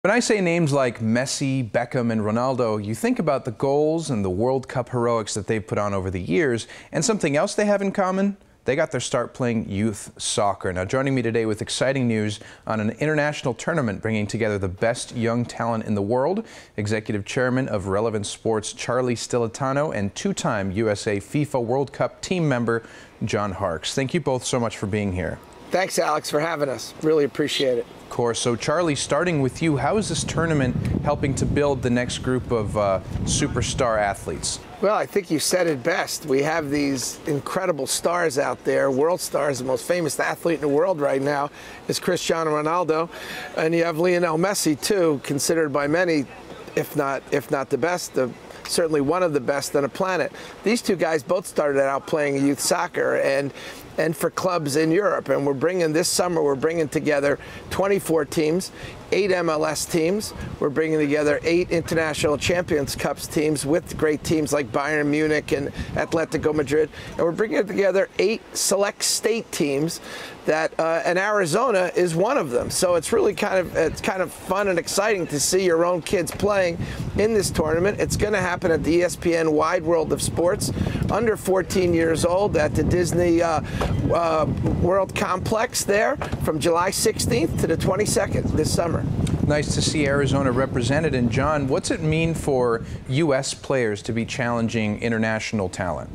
When I say names like Messi, Beckham, and Ronaldo, you think about the goals and the World Cup heroics that they've put on over the years, and something else they have in common. They got their start playing youth soccer. Now, joining me today with exciting news on an international tournament bringing together the best young talent in the world, Executive Chairman of Relevant Sports Charlie Stilitano and two-time USA FIFA World Cup team member John Harkes. Thank you both so much for being here. Thanks, Alex, for having us. Really appreciate it. Of course. So, Charlie, starting with you, how is this tournament helping to build the next group of superstar athletes? Well, I think you said it best. We have these incredible stars out there, world stars. The most famous athlete in the world right now is Cristiano Ronaldo. And you have Lionel Messi, too, considered by many, if not the best, certainly one of the best on the planet. These two guys both started out playing youth soccer and for clubs in Europe. And this summer, we're bringing together 24 teams, 8 MLS teams. We're bringing together 8 International Champions Cups teams with great teams like Bayern Munich and Atletico Madrid. And we're bringing together 8 select state teams and Arizona is one of them. So it's really kind of fun and exciting to see your own kids playing in this tournament. It's going to happen at the ESPN Wide World of Sports, under 14 years old, at the Disney World Complex there from July 16th to the 22nd this summer. Nice to see Arizona represented. And John, what's it mean for U.S. players to be challenging international talent?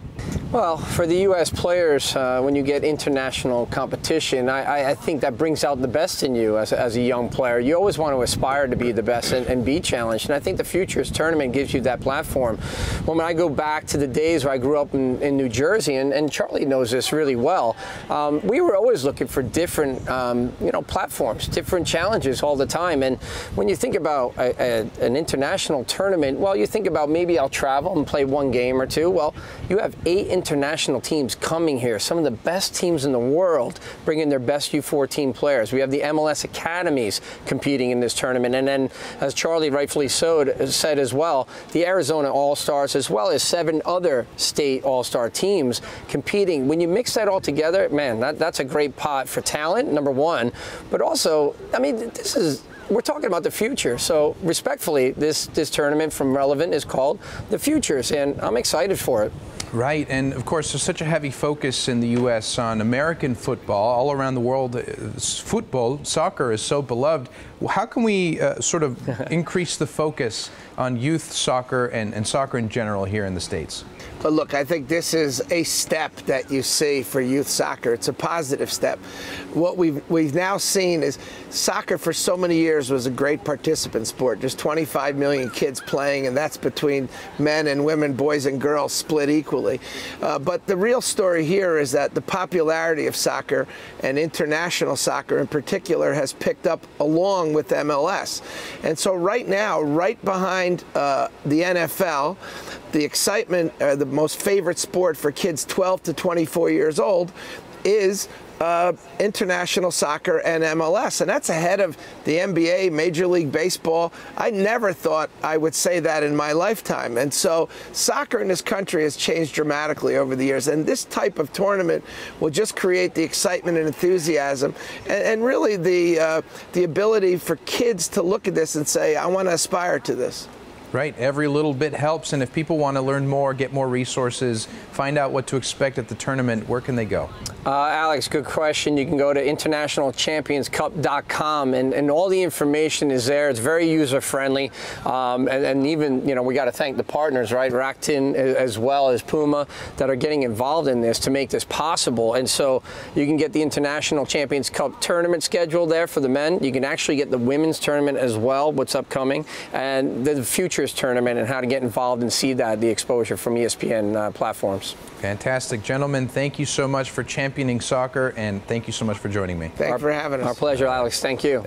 Well, for the U.S. players, when you get international competition, I think that brings out the best in you as a young player. You always want to aspire to be the best and be challenged. And I think the Futures Tournament gives you that platform. When I go back to the days where I grew up in New Jersey, and Charlie knows this really well, we were always looking for different platforms, different challenges all the time. And when you think about an international tournament, well, you think about maybe I'll travel and play one game or two. Well, you have 8 international teams coming here, some of the best teams in the world, bringing their best U14 players. We have the MLS academies competing in this tournament, and then, as Charlie rightfully said as well, the Arizona All-Stars, as well as 7 other state All-Star teams competing. When you mix that all together, man, that's a great pot for talent, number one, but also, I mean, we're talking about the future. So respectfully, this tournament from Relevant is called the Futures, and I'm excited for it. Right, and of course there's such a heavy focus in the U.S. on American football. All around the world, soccer is so beloved. How can we sort of increase the focus on youth soccer and soccer in general here in the States? But look, I think this is a step that you see for youth soccer. It's a positive step. What we've now seen is soccer for so many years was a great participant sport. Just 25 million kids playing, and that's between men and women, boys and girls, split equally. But the real story here is that the popularity of soccer, and international soccer in particular, has picked up along with MLS. And so right now, right behind the NFL, the excitement, the most favorite sport for kids 12 to 24 years old is international soccer and MLS, and that's ahead of the NBA, Major League Baseball. I never thought I would say that in my lifetime. And so soccer in this country has changed dramatically over the years, and this type of tournament will just create the excitement and enthusiasm and really the ability for kids to look at this and say, I want to aspire to this. Right, every little bit helps, and if people want to learn more, get more resources, find out what to expect at the tournament, where can they go? Alex, good question. You can go to internationalchampionscup.com, and all the information is there. It's very user-friendly, and even, we got to thank the partners, right, Rakuten as well as Puma, that are getting involved in this to make this possible. And so you can get the International Champions Cup tournament schedule there for the men. You can actually get the women's tournament as well, what's upcoming, and the Futures Tournament, and how to get involved and see the exposure from ESPN platforms. Fantastic. Gentlemen, thank you so much for championing soccer, and thank you so much for joining me. Thanks for having us. Our pleasure, Alex. Thank you.